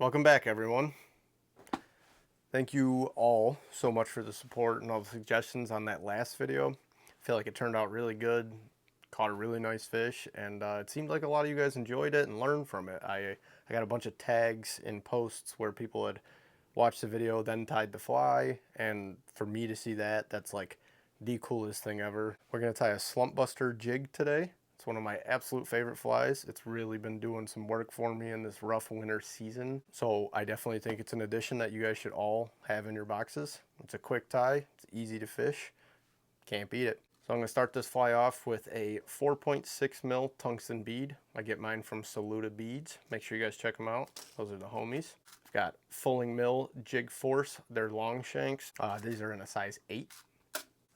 Welcome back, everyone. Thank you all so much for the support and all the suggestions on that last video. I feel like it turned out really good, caught a really nice fish, and it seemed like a lot of you guys enjoyed it and learned from it. I got a bunch of tags in posts where people had watched the video, then tied the fly, and for me to see that, that's like the coolest thing ever. We're gonna tie a Slump Buster jig today. It's one of my absolute favorite flies. It's really been doing some work for me in this rough winter season. So I definitely think it's an addition that you guys should all have in your boxes. It's a quick tie, it's easy to fish, can't beat it. So I'm gonna start this fly off with a 4.6 mil tungsten bead. I get mine from Saluda Beads. Make sure you guys check them out. Those are the homies. I've got Fulling Mill Jig Force. They're long shanks. These are in a size 8.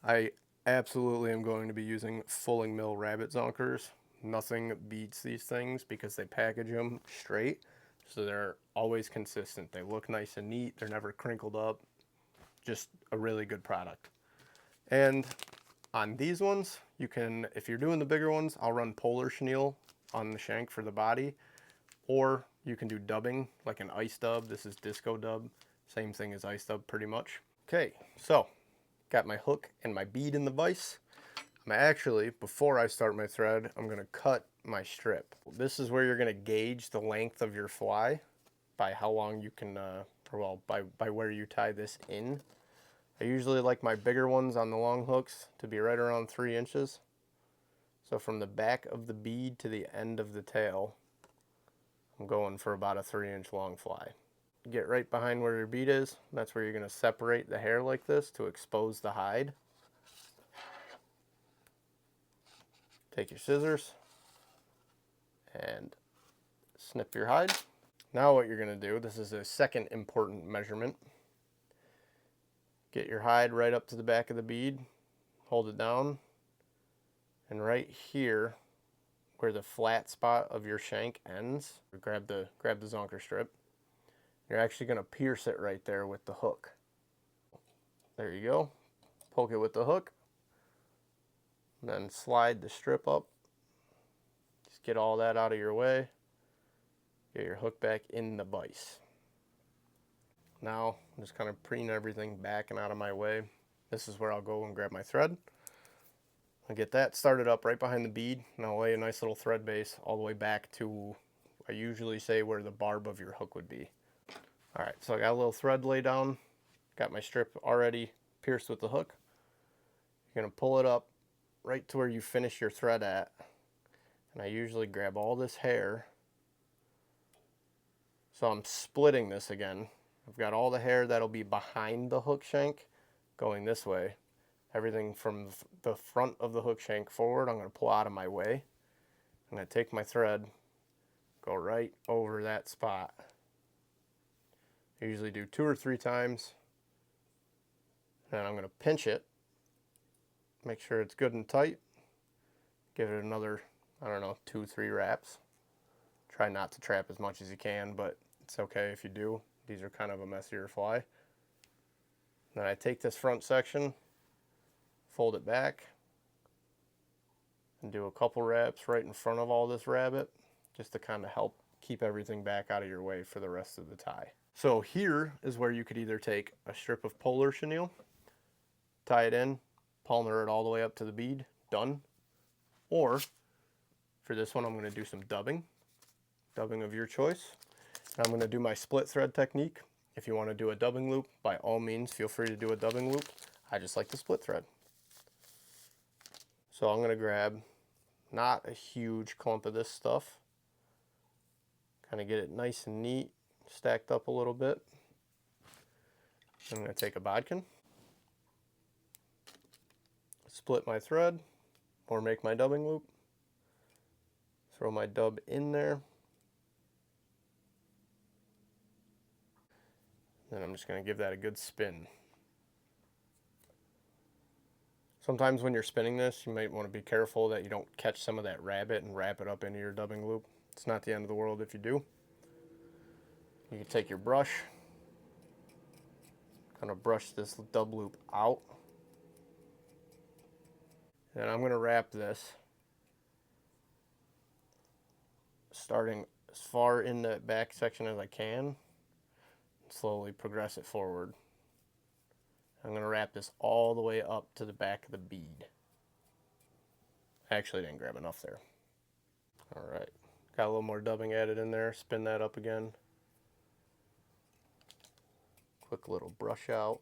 I absolutely am going to be using Fulling Mill rabbit zonkers. Nothing beats these things because they package them straight, so they're always consistent. They look nice and neat. They're never crinkled up. Just a really good product. And on these ones, you can, if you're doing the bigger ones, I'll run polar chenille on the shank for the body, or you can do dubbing, like an ice dub. This is disco dub. Same thing as ice dub pretty much. Okay, so got my hook and my bead in the vise. I'm actually, before I start my thread, I'm gonna cut my strip. This is where you're gonna gauge the length of your fly by how long you can, by where you tie this in. I usually like my bigger ones on the long hooks to be right around 3 inches. So from the back of the bead to the end of the tail, I'm going for about a 3-inch long fly. Get right behind where your bead is. That's where you're going to separate the hair like this to expose the hide. Take your scissors and snip your hide. Now what you're going to do, this is a second important measurement. Get your hide right up to the back of the bead, hold it down, and right here where the flat spot of your shank ends, grab the zonker strip. You're actually going to pierce it right there with the hook. There you go. Poke it with the hook. Then slide the strip up. Just get all that out of your way. Get your hook back in the vise. Now, I'm just kind of preening everything back and out of my way. This is where I'll go and grab my thread. I'll get that started up right behind the bead, and I'll lay a nice little thread base all the way back to, I usually say, where the barb of your hook would be. Alright, so I got a little thread laid down, got my strip already pierced with the hook. You're going to pull it up right to where you finish your thread at, and I usually grab all this hair. So I'm splitting this again. I've got all the hair that'll be behind the hook shank going this way. Everything from the front of the hook shank forward, I'm going to pull out of my way. I'm going to take my thread, go right over that spot. I usually do 2 or 3 times. Then I'm going to pinch it, make sure it's good and tight. Give it another, 2-3 wraps. Try not to trap as much as you can, but it's okay if you do. These are kind of a messier fly. Then I take this front section, fold it back, and do a couple wraps right in front of all this rabbit, just to kind of help keep everything back out of your way for the rest of the tie. So here is where you could either take a strip of polar chenille, tie it in, palmer it all the way up to the bead, done. Or for this one, I'm going to do some dubbing of your choice. And I'm going to do my split thread technique. If you want to do a dubbing loop, by all means, feel free to do a dubbing loop. I just like to split thread. So I'm going to grab not a huge clump of this stuff. Kind of get it nice and neat, stacked up a little bit. I'm going to take a bodkin, split my thread, or make my dubbing loop. Throw my dub in there. Then I'm just going to give that a good spin. Sometimes when you're spinning this, you might want to be careful that you don't catch some of that rabbit and wrap it up into your dubbing loop. It's not the end of the world if you do. You can take your brush, kind of brush this dub loop out. And I'm going to wrap this starting as far in the back section as I can slowly progress it forward. I'm going to wrap this all the way up to the back of the bead. I actually didn't grab enough there. All right, got a little more dubbing added in there. Spin that up again. Quick little brush out.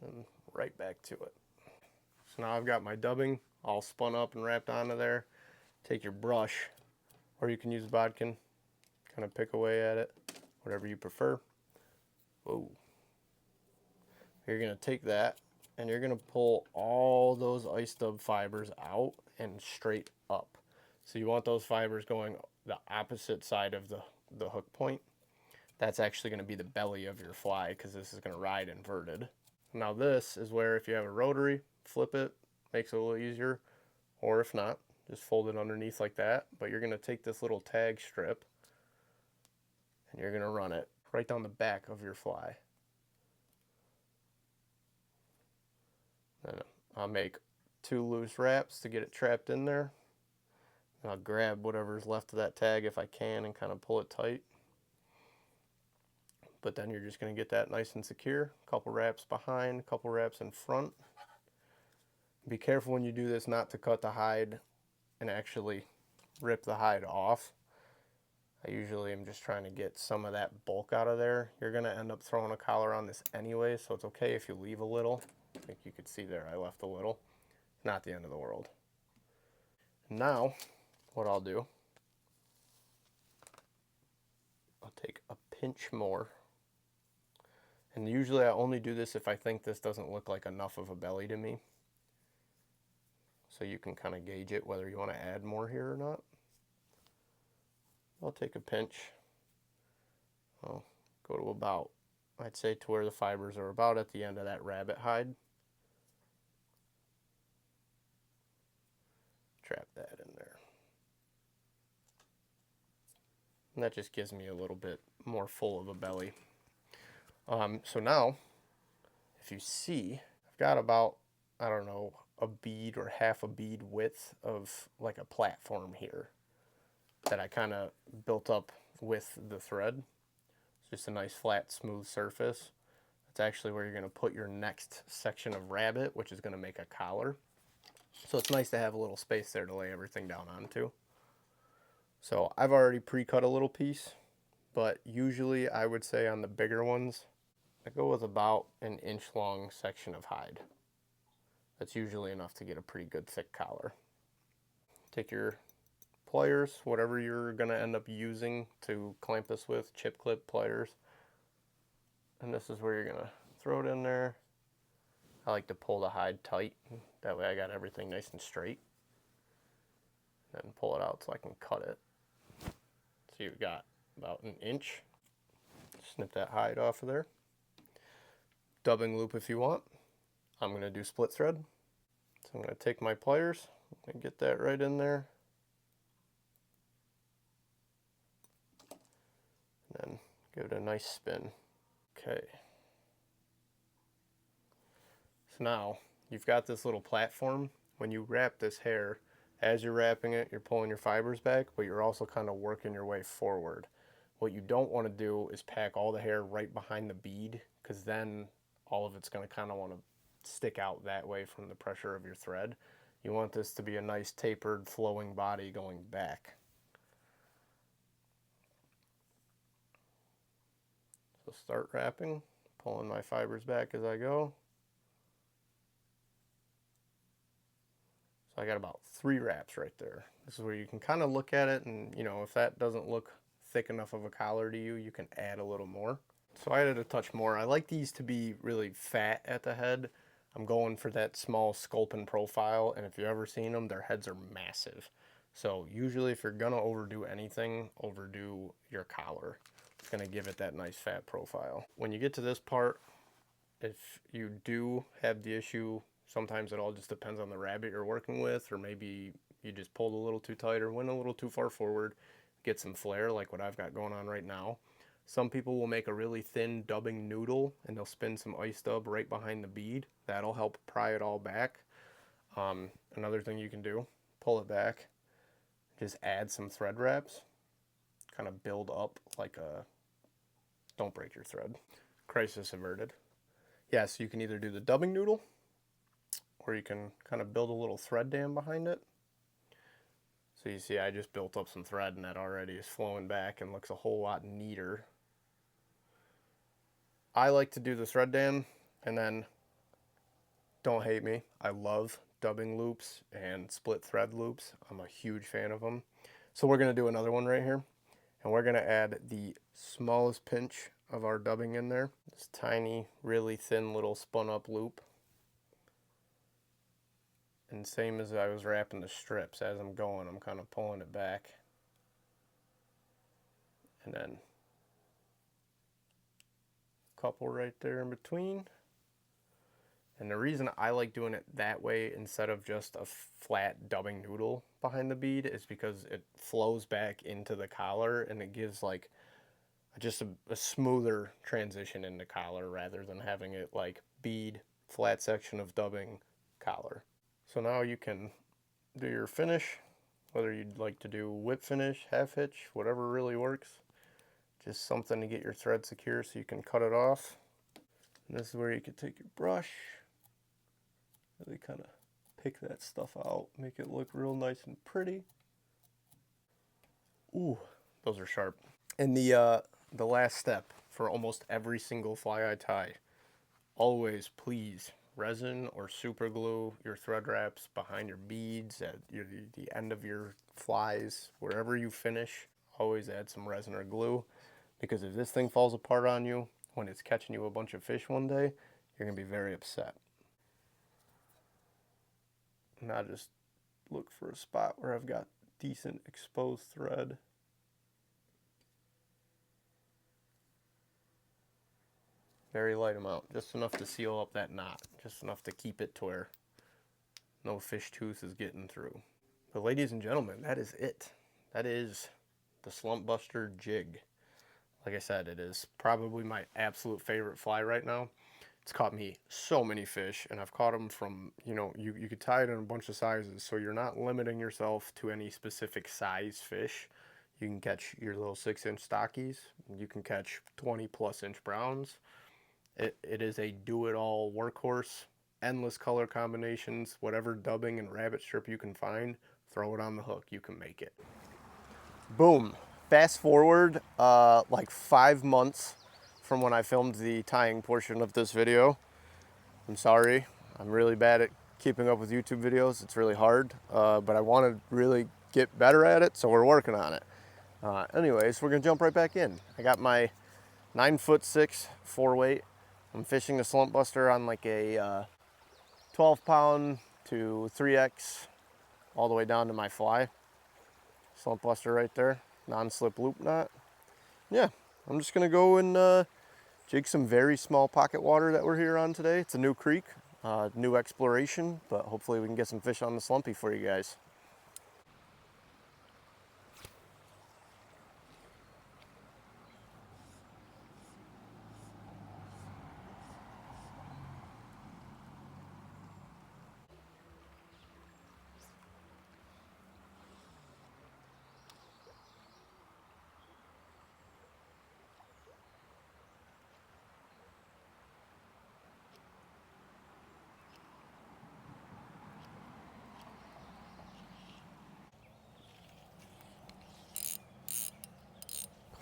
And right back to it. So now I've got my dubbing all spun up and wrapped onto there. Take your brush, or you can use bodkin, kind of pick away at it, whatever you prefer. Whoa. You're going to take that and you're going to pull all those ice dub fibers out and straight up. So you want those fibers going the opposite side of the hook point. That's actually going to be the belly of your fly, because this is going to ride inverted. Now this is where, if you have a rotary, flip it, makes it a little easier, or if not, just fold it underneath like that. But you're going to take this little tag strip and you're going to run it right down the back of your fly. Then I'll make 2 loose wraps to get it trapped in there. And I'll grab whatever's left of that tag if I can and kind of pull it tight. But then you're just going to get that nice and secure. A couple wraps behind, a couple wraps in front. Be careful when you do this not to cut the hide and actually rip the hide off. I usually am just trying to get some of that bulk out of there. You're going to end up throwing a collar on this anyway, so it's okay if you leave a little. I think you could see there I left a little. Not the end of the world. Now, what I'll do, I'll take a pinch more. And usually I only do this if I think this doesn't look like enough of a belly to me. So you can kind of gauge it whether you want to add more here or not. I'll take a pinch. I'll go to about, I'd say to where the fibers are about at the end of that rabbit hide. Trap that in there. And that just gives me a little bit more full of a belly. So now, if you see, I've got about, I don't know, a bead or half a bead width of like a platform here that I kind of built up with the thread. It's just a nice flat smooth surface. That's actually where you're going to put your next section of rabbit, which is going to make a collar. So it's nice to have a little space there to lay everything down onto. So I've already pre-cut a little piece, but usually I would say on the bigger ones, I go with about an inch long section of hide. That's usually enough to get a pretty good thick collar. Take your pliers, whatever you're going to end up using to clamp this with, chip clip pliers. And this is where you're going to throw it in there. I like to pull the hide tight. That way I got everything nice and straight. Then pull it out so I can cut it. So you've got about an inch. Snip that hide off of there. Dubbing loop if you want. I'm going to do split thread. So I'm going to take my pliers and get that right in there. And then give it a nice spin. Okay. So now you've got this little platform. When you wrap this hair, as you're wrapping it, you're pulling your fibers back, but you're also kind of working your way forward. What you don't want to do is pack all the hair right behind the bead, because then all of it's going to kind of want to stick out that way from the pressure of your thread. You want this to be a nice tapered flowing body going back. So start wrapping, pulling my fibers back as I go. So I got about 3 wraps right there. This is where you can kind of look at it, and you know, if that doesn't look thick enough of a collar to you, you can add a little more. So I added a touch more. I like these to be really fat at the head. I'm going for that small sculpin profile, and if you've ever seen them, their heads are massive. So usually if you're gonna overdo anything, overdo your collar. It's gonna give it that nice fat profile. When you get to this part, if you do have the issue, sometimes it all just depends on the rabbit you're working with, or maybe you just pulled a little too tight or went a little too far forward, get some flare like what I've got going on right now. Some people will make a really thin dubbing noodle and they'll spin some ice dub right behind the bead. That'll help pry it all back. Another thing you can do, pull it back Just add some thread wraps, kind of build up like a, don't break your thread. Crisis averted. Yeah, so you can either do the dubbing noodle, or you can kind of build a little thread dam behind it. So you see I just built up some thread and that already is flowing back and looks a whole lot neater. I like to do the thread dam, and then, don't hate me, I love dubbing loops and split thread loops. I'm a huge fan of them. So we're going to do another one right here, and we're going to add the smallest pinch of our dubbing in there. This tiny, really thin little spun up loop. And same as I was wrapping the strips, as I'm going, I'm kind of pulling it back. And then a couple right there in between. And the reason I like doing it that way instead of just a flat dubbing noodle behind the bead is because it flows back into the collar and it gives like just a smoother transition into collar rather than having it like bead, flat section of dubbing, collar. So now you can do your finish, whether you'd like to do whip finish, half hitch, whatever really works. Just something to get your thread secure so you can cut it off. And this is where you can take your brush, really kind of pick that stuff out, make it look real nice and pretty. Ooh, those are sharp. And the last step for almost every single fly eye tie, always please resin or super glue your thread wraps behind your beads, at the end of your flies, wherever you finish. Always add some resin or glue, because if this thing falls apart on you when it's catching you a bunch of fish one day, you're going to be very upset. Now just look for a spot where I've got decent exposed thread. Very light amount, just enough to seal up that knot, just enough to keep it to where no fish tooth is getting through. But ladies and gentlemen, that is it. That is the Slump Buster jig. Like I said, it is probably my absolute favorite fly right now. It's caught me so many fish, and I've caught them from, you could tie it in a bunch of sizes, so you're not limiting yourself to any specific size fish. You can catch your little 6-inch stockies. You can catch 20+ inch browns. It is a do-it-all workhorse, endless color combinations, whatever dubbing and rabbit strip you can find, throw it on the hook, you can make it. Boom. Fast forward like 5 months from when I filmed the tying portion of this video. I'm sorry, I'm really bad at keeping up with YouTube videos. It's really hard, but I want to really get better at it, so we're working on it. Anyways, we're gonna jump right back in. I got my 9'6" 4-weight. I'm fishing the Slump Buster on like a 12-pound to 3X all the way down to my fly. Slump Buster right there, non-slip loop knot. Yeah, I'm just gonna go and jig some very small pocket water that we're here on today. It's a new creek, new exploration, but hopefully we can get some fish on the slumpy for you guys.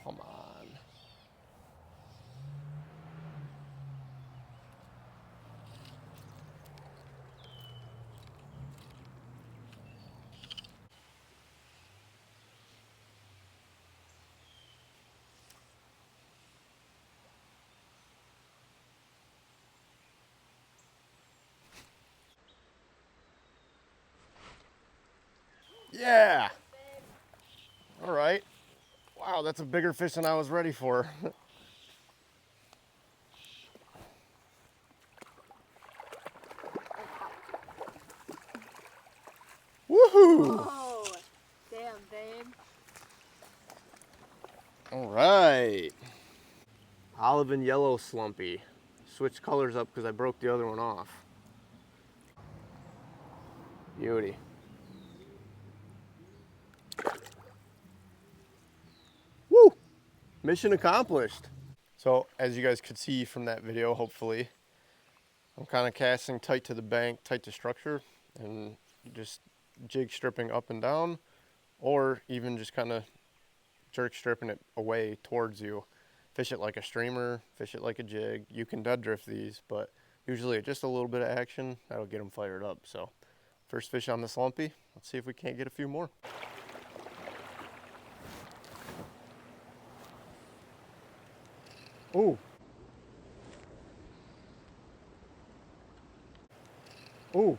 Come on. Yeah. All right. Wow, that's a bigger fish than I was ready for. Woohoo! Whoa. Damn, babe. All right. Olive and yellow slumpy. Switch colors up because I broke the other one off. Beauty. Mission accomplished. So as you guys could see from that video, hopefully, I'm kind of casting tight to the bank, tight to structure, and just jig stripping up and down, or even just kind of jerk stripping it away towards you. Fish it like a streamer, fish it like a jig. You can dead drift these, but usually just a little bit of action, that'll get them fired up. So first fish on the slumpy. Let's see if we can't get a few more. Ooh. Ooh.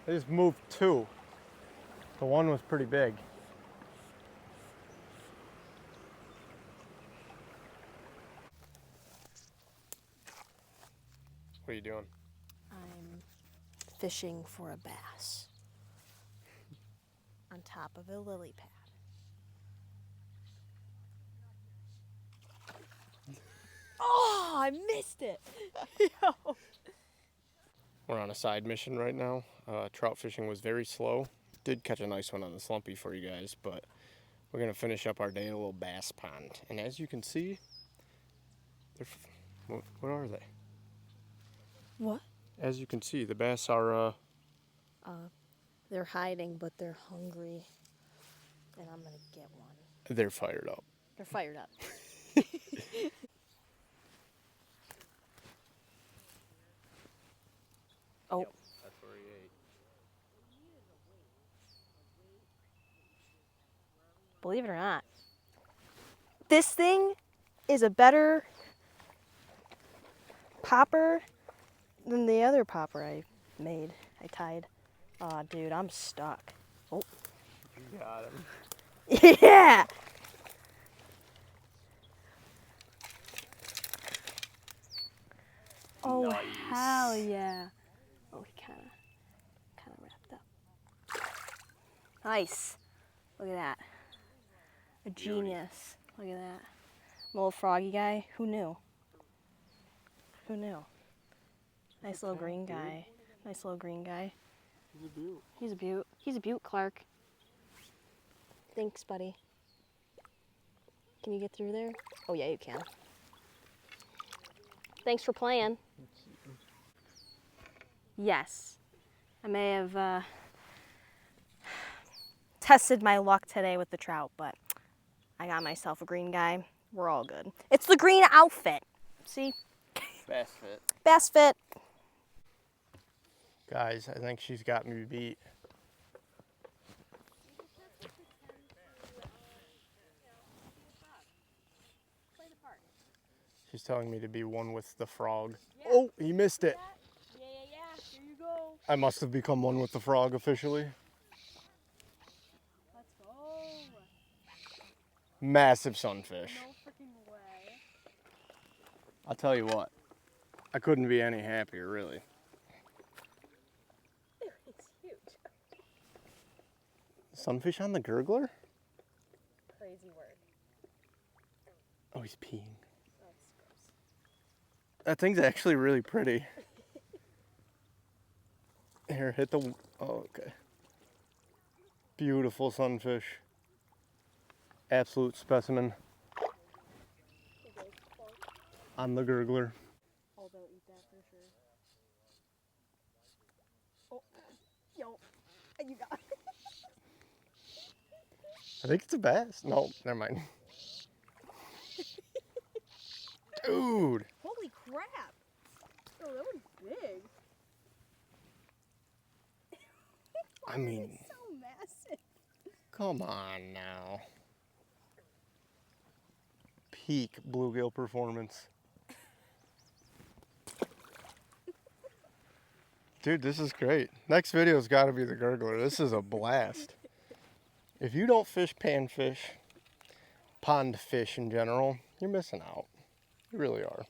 I just moved two. The one was pretty big. What are you doing? I'm fishing for a bass on top of a lily pad. Oh, I missed it. Yo. We're on a side mission right now. Trout fishing was very slow. Did catch a nice one on the slumpy for you guys, but we're gonna finish up our day at a little bass pond. And as you can see, what are they? What? As you can see, the bass are They're hiding, but they're hungry. And I'm gonna get one. they're fired up. They're fired up. Oh. Yep, that's where he ate. Believe it or not, this thing is a better popper than the other popper I made. I tied. Aw, dude, I'm stuck. Oh. You got him. Yeah! Oh, Nice. hell yeah. Oh, he kind of wrapped up. Nice. Look at that. A genius. Look at that. Little froggy guy. Who knew? Who knew? Nice little green guy. Nice little green guy. He's a beaut. He's a beaut. He's a beaut, Clark. Thanks, buddy. Can you get through there? Oh, yeah, you can. Thanks for playing. Yes. I may have tested my luck today with the trout, but I got myself a green guy. We're all good. It's the green outfit. See? Bass fit. Bass fit. Guys, I think she's got me beat. She's telling me to be one with the frog. Yeah. Oh, he missed it. Yeah. Here you go. I must have become one with the frog officially. Let's go. Massive sunfish. No freaking way. I'll tell you what, I couldn't be any happier, really. It's huge. Sunfish on the gurgler? Crazy word. Oh, he's peeing. That's gross. That thing's actually really pretty. Here, hit the... Oh, okay. Beautiful sunfish. Absolute specimen. On the gurgler. Oh, they'll eat that for sure. Oh, yo, you got it. I think it's a bass. No, never mind. Dude. Holy crap. Oh, that one's big. I mean, It's so massive. come on now. Peak bluegill performance. Dude, this is great. Next video's got to be the gurgler. This is a blast. If you don't fish panfish, pond fish in general, you're missing out. You really are.